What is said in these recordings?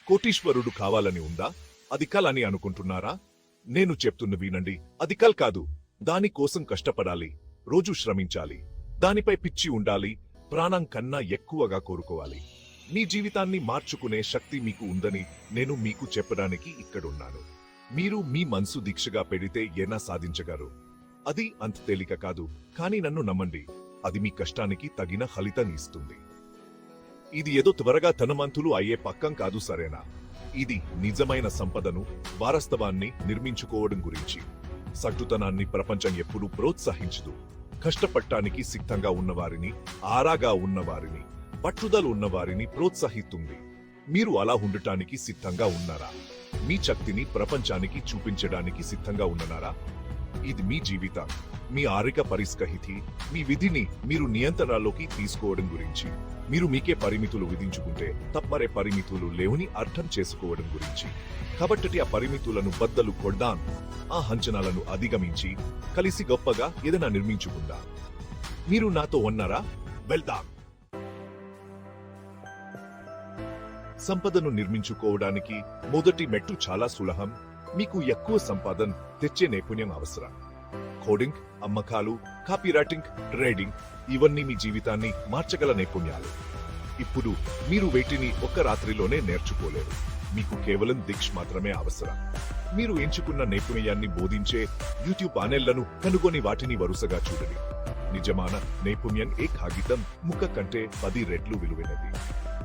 కోటీశ్వరుడు కావాలని ఉందా? అది కల్ అని అనుకుంటున్నారా? నేను చెప్తున్న వినండి, అది కల్ కాదు. దానికోసం కష్టపడాలి, రోజు శ్రమించాలి, దానిపై పిచ్చి ఉండాలి, ప్రాణం కన్నా ఎక్కువగా కోరుకోవాలి. మీ జీవితాన్ని మార్చుకునే శక్తి మీకు ఉందని నేను మీకు చెప్పడానికి ఇక్కడున్నాను. మీరు మీ మనసు దీక్షగా పెడితే ఏనా సాధించగలరు. అది అంత తేలిక కాదు, కానీ నన్ను నమ్మండి, అది మీ కష్టానికి తగిన ఫలితాన్ని ఇస్తుంది. ఇది ఏదో త్వరగా ధనవంతులు అయ్యే పక్కం కాదు, సరేనా? ఇది నిజమైన సంపదను, వారసత్వాన్ని నిర్మించుకోవడం గురించి. సట్టుతనాన్ని ప్రపంచం ఎప్పుడూ ప్రోత్సహించదు. కష్టపడటానికి సిద్ధంగా ఉన్నవారిని, ఆరాగా ఉన్నవారిని, పట్టుదల ఉన్నవారిని ప్రోత్సహిస్తుంది. మీరు అలా ఉండటానికి సిద్ధంగా ఉన్నారా? మీ శక్తిని ప్రపంచానికి చూపించడానికి సిద్ధంగా ఉన్నారా? ఇది మీ జీవితం, మీ ఆరిక పరిస్కహితి, మీ విధిని మీరు నియంత్రణలోకి తీసుకోవడం గురించి. మీరు మీకే పరిమితులు విధించుకుంటే తప్పరే పరిమితులు లేవని అర్థం చేసుకోవడం గురించి. కాబట్టి ఆ పరిమితులను బద్దలు కొడదాం, ఆ అంచనాలను అధిగమించి కలిసి గొప్పగా ఏదైనా నిర్మించుకుందాం. మీరు నాతో ఉన్నారా? వెళ్దాం. సంపదను నిర్మించుకోవడానికి మొదటి మెట్టు చాలా సులభం. మీకు ఎక్కువ సంపాదన తెచ్చే నైపుణ్యం అవసరం. కోడింగ్, అమ్మకాలు, కాపీరైటింగ్, ట్రేడింగ్, ఇవన్నీ మీ జీవితాన్ని మార్చగల నైపుణ్యాలు. ఇప్పుడు మీరు వీటిని ఒక్క రాత్రిలోనే నేర్చుకోలేరు. మీకు కేవలం దీక్ష మాత్రమే అవసరం. మీరు ఎంచుకున్న నైపుణ్యాన్ని బోధించే యూట్యూబ్ ఛానళ్లను కనుగొని వాటిని వరుసగా చూడండి. నిజమైన నైపుణ్యం ఏ కాగితం ముక్క కంటే 10 రెట్లు విలువైనది.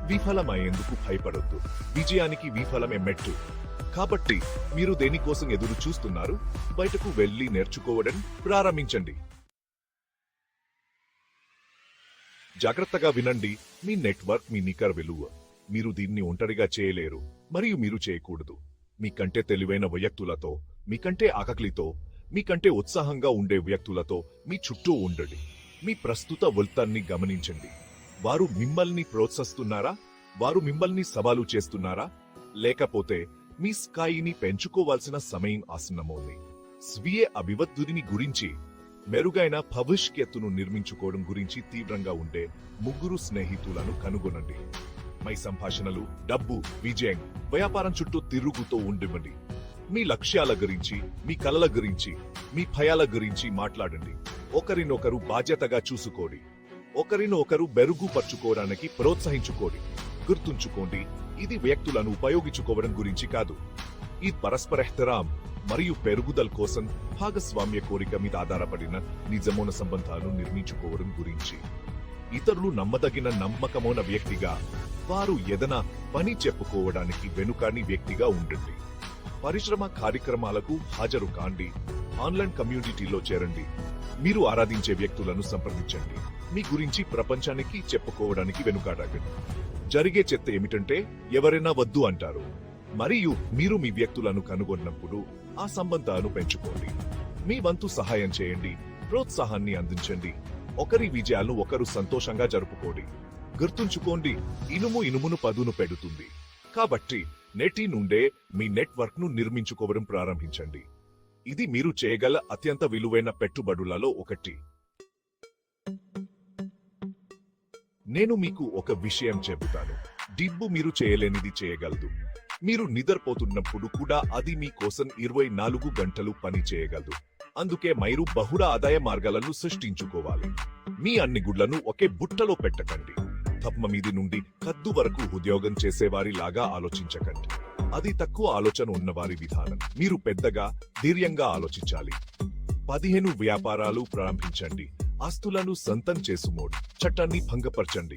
విఫలమయ్యేందుకు భయపడొద్దు. విజయానికి విఫలమే మెట్టు. కాబట్టి మీరు దేనికోసం ఎదురు చూస్తున్నారు? బయటకు వెళ్లి నేర్చుకోవడం ప్రారంభించండి. జాగ్రత్తగా వినండి. మీ నెట్వర్క్ మీ నికర విలువ. మీరు దీన్ని ఒంటరిగా చేయలేరు, మరియు మీరు చేయకూడదు. మీకంటే తెలివైన వ్యక్తులతో, మీకంటే ఆకలితో, మీకంటే ఉత్సాహంగా ఉండే వ్యక్తులతో మీ చుట్టూ ఉండండి. మీ ప్రస్తుత ఫలితాన్ని గమనించండి. వారు మిమ్మల్ని ప్రోత్సహిస్తున్నారా? వారు మిమ్మల్ని సవాలు చేస్తున్నారా? లేకపోతే మీ స్థాయిని పెంచుకోవాల్సిన సమయం ఆసన్నమవుంది. స్వీయ అభివృద్ధిని గురించి, మెరుగైన భవిష్యత్తును నిర్మించుకోవడం గురించి తీవ్రంగా ఉండే 3 స్నేహితులను కనుగొనండి. మీ సంభాషణలు డబ్బు, విజయం, వ్యాపారం చుట్టూ తిరుగుతూ ఉండివ్వండి. మీ లక్ష్యాల గురించి, మీ కలల గురించి, మీ భయాల గురించి మాట్లాడండి. ఒకరినొకరు బాధ్యతగా చూసుకోండి. ఒకరినొకరు మెరుగుపరుచుకోవడానికి ప్రోత్సహించుకోండి. గుర్తుంచుకోండి, ఇది వ్యక్తులను ఉపయోగించుకోవడం గురించి కాదు. ఈ పరస్పర ఎహ్తరాం మరియు పెరుగుదల కోసం భాగస్వామ్య కోరిక మీద ఆధారపడిన నిజమైన సంబంధాలను నిర్మించుకోవడం గురించి. ఇతరులు నమ్మదగిన నమ్మకమైన వ్యక్తిగా, వారు ఏదైనా పని చెప్పుకోవడానికి వెనుకాని వ్యక్తిగా ఉండండి. పరిశ్రమ కార్యక్రమాలకు హాజరు కాండి. ఆన్లైన్ కమ్యూనిటీలో చేరండి. మీరు ఆరాధించే వ్యక్తులను సంప్రదించండి. మీ గురించి ప్రపంచానికి చెప్పుకోవడానికి వెనుకాడకండి. జరిగే చెత్త ఏమిటంటే ఎవరైనా వద్దు అంటారు, మరియు మీరు మీ వ్యక్తులను కనుగొన్నప్పుడు ఆ సంబంధాలను పెంచుకోండి. మీ వంతు సహాయం చేయండి, ప్రోత్సాహాన్ని అందించండి. ఒకరి విజయాలను ఒకరు సంతోషంగా జరుపుకోండి. గుర్తుంచుకోండి, ఇనుము ఇనుమును పదును పెడుతుంది. కాబట్టి నేటి నుండే మీ నెట్వర్క్ ను నిర్మించుకోవడం ప్రారంభించండి. ఇది మీరు చేయగల అత్యంత విలువైన పెట్టుబడులలో ఒకటి. నేను మీకు ఒక విషయం చెబుతాను. డబ్బు మీరు చేయలేనిది చేయగలదు. మీరు నిద్రపోతున్నప్పుడు కూడా అది మీ కోసం 24 గంటలు పని చేయగలదు. అందుకే మీరు బహుళ ఆదాయ మార్గాలను సృష్టించుకోవాలి. మీ అన్ని గుడ్లను ఒకే బుట్టలో పెట్టకండి. తప్ప మీది నుండి కద్దు వరకు ఉద్యోగం చేసేవారి లాగా ఆలోచించకండి. అది తక్కువ ఆలోచన ఉన్నవారి విధానం. మీరు పెద్దగా, ధైర్యంగా ఆలోచించాలి. 15 వ్యాపారాలు ప్రారంభించండి. ఆస్తులను సొంతం చేసుమోడు. చట్టాన్ని భంగపరచండి.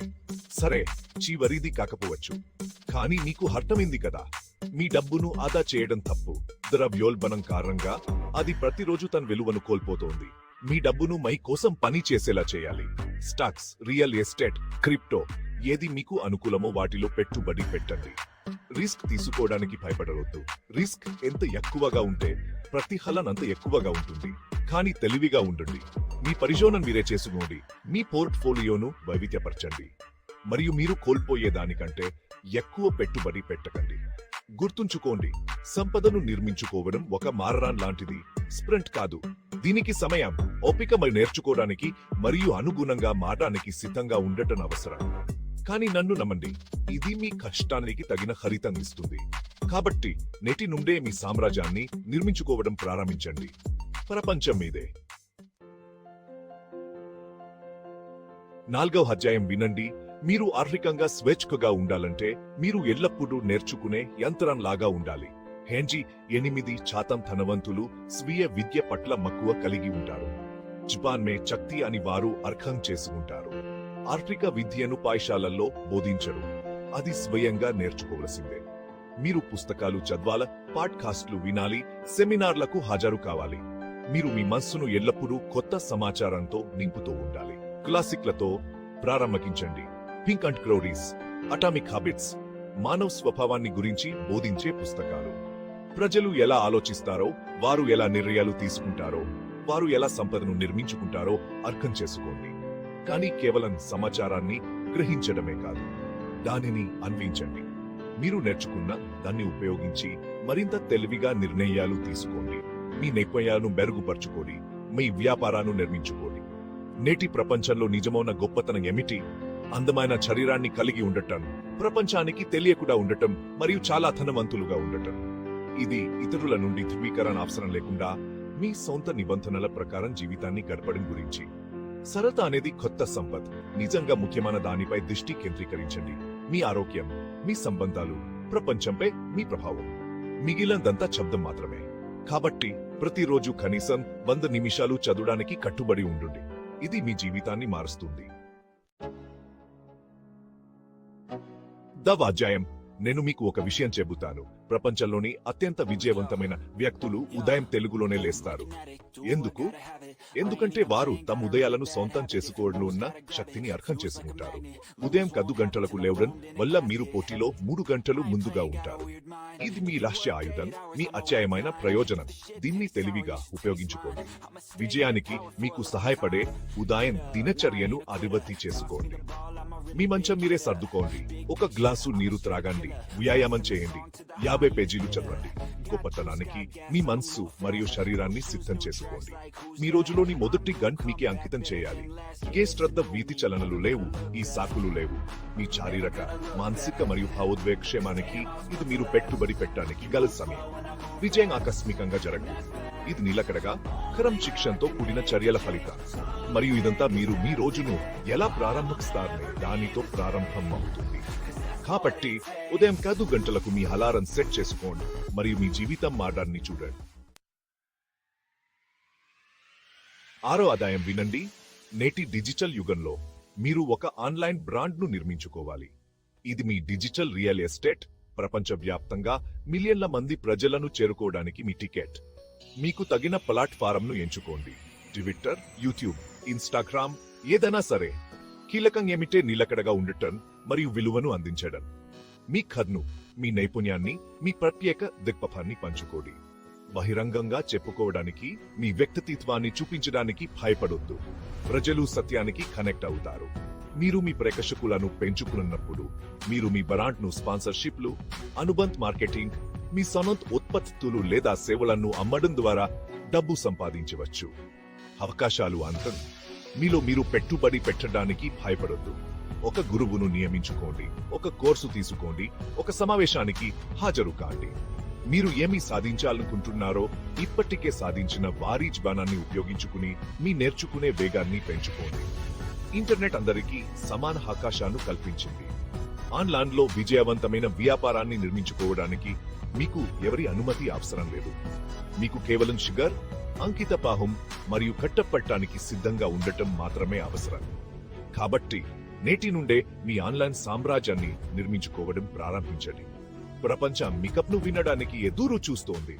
సరే, చివరిది కాకపోవచ్చు, కానీ మీకు అర్థమైంది కదా. మీ డబ్బును ఆదా చేయడం తప్పు. ద్రవ్యోల్బణం కారణంగా అది ప్రతిరోజు తన విలువను కోల్పోతోంది. మీ డబ్బును మై కోసం పని చేసేలా చేయాలి. స్టాక్స్, రియల్ ఎస్టేట్, క్రిప్టో, ఏది మీకు అనుకూలమో వాటిలో పెట్టుబడి పెట్టండి. రిస్క్ తీసుకోవడానికి భయపడవద్దు. రిస్క్ ఎంత ఎక్కువగా ఉంటే ప్రతిఫలం అంత ఎక్కువగా ఉంటుంది. కానీ తెలివిగా ఉండండి. మీ పరిశోధన మీరే చేసుకోండి. మీ పోర్ట్ఫోలియోను వైవిధ్యపరచండి. మరియు మీరు కోల్పోయేదానికంటే ఎక్కువ పెట్టుబడి పెట్టకండి. గుర్తుంచుకోండి, సంపదను నిర్మించుకోవడం ఒక మారథాన్ లాంటిది, స్ప్రింట్ కాదు. దీనికి సమయం, ఓపిక నేర్చుకోవడానికి మరియు అనుగుణంగా మారడానికి సిద్ధంగా ఉండటం అవసరం. కానీ నన్ను నమ్మండి, ఇది మీ కష్టానికి తగిన ఫలితం ఇస్తుంది. కాబట్టి నేటి నుండే మీ సామ్రాజ్యాన్ని నిర్మించుకోవడం ప్రారంభించండి. ప్రపంచం మీదే. 4వ అధ్యాయం వినండి. మీరు ఆర్థికంగా స్వేచ్ఛగా ఉండాలంటే మీరు ఎల్లప్పుడూ నేర్చుకునే యంత్రంలాగా ఉండాలి. హెన్రీ 8% ధనవంతులు స్వీయ విద్య పట్ల మక్కువ కలిగి ఉంటారు. జపాన్ మే శక్తి అని వారు అర్థం చేసుకుంటారు. ఆర్థిక విద్యను పాఠశాలల్లో బోధించరు, అది స్వయంగా నేర్చుకోవలసిందే. మీరు పుస్తకాలు చదవాల, పాడ్కాస్ట్లు వినాలి, సెమినార్లకు హాజరు కావాలి. మీరు మీ మనస్సును ఎల్లప్పుడూ కొత్త సమాచారంతో నింపుతూ ఉండాలి. క్లాసిక్లతో ప్రారంభించండి. పింక్ అండ్ క్లోరీస్, అటామిక్ హ్యాబిట్స్, మానవ స్వభావాన్ని గురించి బోధించే పుస్తకాలు. ప్రజలు ఎలా ఆలోచిస్తారో, వారు ఎలా నిర్ణయాలు తీసుకుంటారో, వారు ఎలా సంపదను నిర్మించుకుంటారో అర్థం చేసుకోండి. కానీ కేవలం సమాచారాన్ని గ్రహించడమే కాదు, దానిని అన్వించండి. మీరు నేర్చుకున్న దాన్ని ఉపయోగించి మరింత తెలివిగా నిర్ణయాలు తీసుకోండి. మీ నైపుణ్యాలను మెరుగుపరుచుకోండి, మీ వ్యాపారాన్ని నిర్మించుకోండి. నేటి ప్రపంచంలో నిజమైన గొప్పతనం ఏమిటి? అందమైన శరీరాన్ని కలిగి ఉండటం, ప్రపంచానికి తెలియకుండా ఉండటం మరియు చాలా ధనవంతులుగా ఉండటం. ఇది ఇతరుల నుండి ధృవీకరణ అవసరం లేకుండా మీ సొంత నిబంధనల ప్రకారం జీవితాన్ని గడపడం గురించి. సరళత అనేది కొత్త సంపద. నిజంగా ముఖ్యమైన దానిపై దృష్టి కేంద్రీకరించండి. మీ ఆరోగ్యం, మీ సంబంధాలు, ప్రపంచంపై మీ ప్రభావం. మిగిలినదంతా శబ్దం మాత్రమే. కాబట్టి ప్రతిరోజు కనీసం 100 నిమిషాలు చదవడానికి కట్టుబడి ఉండండి. ఇది మీ జీవితాన్ని మారుస్తుంది. 10వ అధ్యాయం. నేను మీకు ఒక విషయం చెబుతాను. ప్రపంచంలోని అత్యంత విజయవంతమైన వ్యక్తులు ఉదయం తెలుగులోనే లేస్తారు. ఎందుకంటే వారు తమ ఉదయాలను సొంతం చేసుకోవడంలో ఉన్న శక్తిని అర్థం చేసుకుంటారు. ఉదయం 10 గంటలకు లేవడం వల్ల మీరు పోటీలో 3 గంటలు ముందుగా ఉంటారు. ఇది మీ రహస్య ఆయుధం, మీ అత్యయమైన ప్రయోజనం. దీన్ని తెలివిగా ఉపయోగించుకోండి. విజయానికి మీకు సహాయపడే ఉదయం దినచర్యను అభివృద్ధి చేసుకోండి. మీ మంచం మీరే సర్దుకోండి. ఒక గ్లాసు నీరు త్రాగండి. వ్యాయామం చేయండి. 50 పేజీలు చదవండి. గొప్పతనానికి మీ మనస్సు మరియు శరీరాన్ని సిద్ధం చేసుకోండి. మీ రోజులోని మొదటి గంట మీకే అంకితం చేయాలి. ఏ శ్రద్ధ వీధి చలనలు లేవు, ఈ సాకులు లేవు. మీ శారీరక, మానసిక మరియు భావోద్వేగ క్షేమానికి ఇది మీరు పెట్టుబడి పెట్టడానికి గల సమయం. విజయం ఆకస్మికంగా జరగదు. ఇది నిలకడగా క్రమశిక్షణతో కూడిన చర్యల ఫలితం. మరియు ఇదంతా మీరు మీ రోజును ఎలా ప్రారంభిస్తారనే దానితో ప్రారంభం అవుతుంది. కాబట్టి ఉదయం 10 గంటలకు మీ అలారం సెట్ చేసుకోండి మరియు మీ జీవితం మారడాన్ని చూడండి. 6వ అధ్యాయం వినండి. నేటి డిజిటల్ యుగంలో మీరు ఒక ఆన్లైన్ బ్రాండ్ను నిర్మించుకోవాలి. ఇది మీ డిజిటల్ రియల్ ఎస్టేట్. ప్రపంచవ్యాప్తంగా మిలియన్ల మంది ప్రజలను చేరుకోవడానికి మీ టికెట్. మీకు తగిన ప్లాట్ఫారంను ఎంచుకోండి. ట్విట్టర్, యూట్యూబ్, ఇన్స్టాగ్రామ్, ఏదైనా సరే. కీలకం ఏమిటే నిలకడగా ఉండటం మరియు విలువను అందించడం. మీ కథను, మీ నైపుణ్యాన్ని, మీ ప్రత్యేక దిక్పథాన్ని పంచుకోండి. బహిరంగంగా చెప్పుకోవడానికి, మీ వ్యక్తిత్వాన్ని చూపించడానికి భయపడొద్దు. ప్రజలు సత్యానికి కనెక్ట్ అవుతారు. మీరు మీ ప్రేక్షకులను పెంచుకున్నప్పుడు మీరు మీ బ్రాండ్ను స్పాన్సర్షిప్లు, అనుబంధ మార్కెటింగ్, మీ సొంత ఉత్పత్తులు లేదా సేవలను అమ్మడం ద్వారా డబ్బు సంపాదించవచ్చు. అవకాశాలు అంతం. మీలో మీరు పెట్టుబడి పెట్టడానికి భయపడొద్దు. ఒక గురువును నియమించుకోండి, ఒక కోర్సు తీసుకోండి, ఒక సమావేశానికి హాజరు కాండి. మీరు ఏమి సాధించాలనుకుంటున్నారో ఇప్పటికే సాధించిన వారి జ్ఞానాన్ని ఉపయోగించుకుని మీ నేర్చుకునే వేగాన్ని పెంచుకోండి. ఇంటర్నెట్ అందరికీ సమాన అవకాశాలను కల్పించింది. ఆన్లైన్లో విజయవంతమైన వ్యాపారాన్ని నిర్మించుకోవడానికి మీకు ఎవరి అనుమతి అవసరం లేదు. మీకు కేవలం షుగర్, అంకితపాహం మరియు కట్టపట్టానికి సిద్ధంగా ఉండటం మాత్రమే అవసరం. కాబట్టి నేటి నుండే మీ ఆన్లైన్ సామ్రాజ్యాన్ని నిర్మించుకోవడం ప్రారంభించండి. ప్రపంచం మీకప్ను వినడానికి ఎదురు చూస్తోంది.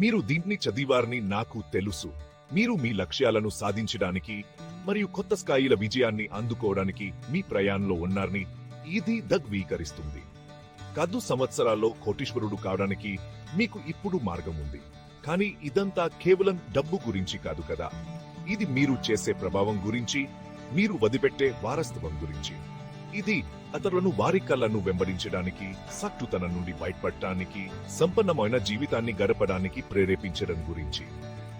మీరు దీన్ని చదివారని నాకు తెలుసు. మీరు మీ లక్ష్యాలను సాధించడానికి మరియు కొత్త స్థాయిల విజయాన్ని అందుకోవడానికి మీ ప్రయాణంలో ఉన్నారని ఇది ధృవీకరిస్తుంది. 10 సంవత్సరాల్లో కోటీశ్వరుడు కావడానికి మీకు ఇప్పుడు మార్గం ఉంది. కానీ ఇదంతా కేవలం డబ్బు గురించి కాదు కదా. ఇది మీరు చేసే ప్రభావం గురించి, మీరు వదిలిపెట్టే వారసత్వం గురించి. ఇది అతరులను వారి కళ్ళను వెంబడించడానికి, సట్టుతనం నుండి బయటపడటానికి, సంపన్నమైన జీవితాన్ని గడపడానికి ప్రేరేపించడం గురించి.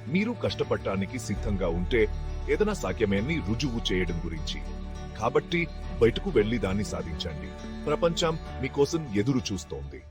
మీరు కష్టపడటానికి సిద్ధంగా ఉంటే ఏదైనా సాధ్యమేని రుజువు చేయడం గురించి. కాబట్టి బయటకు వెళ్లి దాన్ని సాధించండి. ప్రపంచం మీకోసం ఎదురు చూస్తోంది.